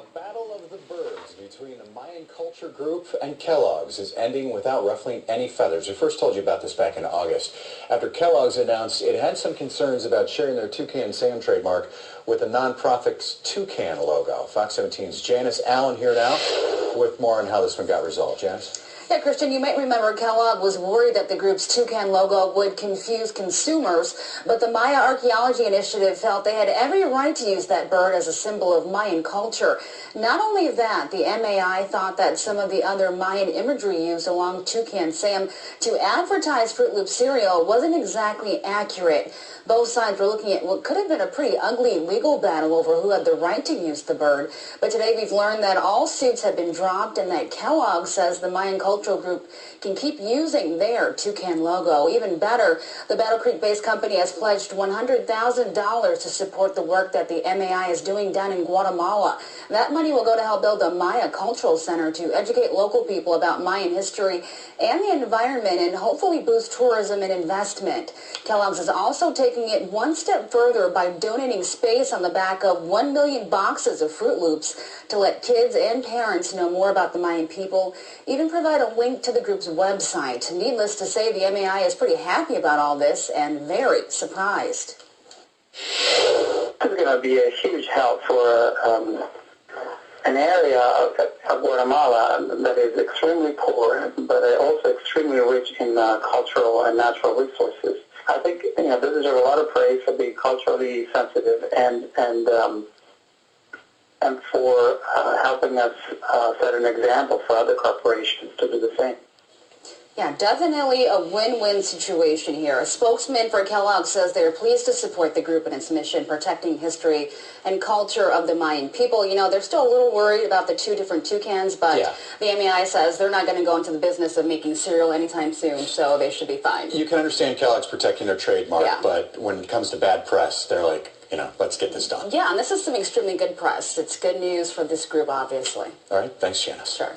A battle of the birds between the Mayan culture group and Kellogg's is ending without ruffling any feathers. We first told you about this back in August, after Kellogg's announced it had some concerns about sharing their Toucan Sam trademark with the nonprofit's Toucan logo. Fox 17's Janice Allen here now with more on how this one got resolved. Janice? Yeah, Christian, you might remember Kellogg was worried that the group's toucan logo would confuse consumers, but the Maya Archaeology Initiative felt they had every right to use that bird as a symbol of Mayan culture. Not only that, the MAI thought that some of the other Mayan imagery used along Toucan Sam to advertise Fruit Loop cereal wasn't exactly accurate. Both sides were looking at what could have been a pretty ugly legal battle over who had the right to use the bird. But today we've learned that all suits have been dropped and that Kellogg says the Mayan Cultural Group can keep using their toucan logo. Even better, the Battle Creek-based company has pledged $100,000 to support the work that the MAI is doing down in Guatemala. That money will go to help build a Maya Cultural Center to educate local people about Mayan history and the environment and hopefully boost tourism and investment. Kellogg's is also taking it one step further by donating space on the back of 1 million boxes of Fruit Loops to let kids and parents know more about the Mayan people, even provide a link to the group's website. Needless to say, the MAI is pretty happy about all this and very surprised. This is going to be a huge help for an area of Guatemala that is extremely poor, but also extremely rich in cultural and natural resources. I think they deserve a lot of praise for being culturally sensitive and for helping us set an example for other corporations to do the same. Yeah, definitely a win-win situation here. A spokesman for Kellogg says they're pleased to support the group in its mission, protecting history and culture of the Mayan people. You know, they're still a little worried about the two different toucans, but the MAI says they're not going to go into the business of making cereal anytime soon, so they should be fine. You can understand Kellogg's protecting their trademark, but when it comes to bad press, they're like, let's get this done. Yeah, and this is some extremely good press. It's good news for this group, obviously. All right, thanks, Janice. Sure.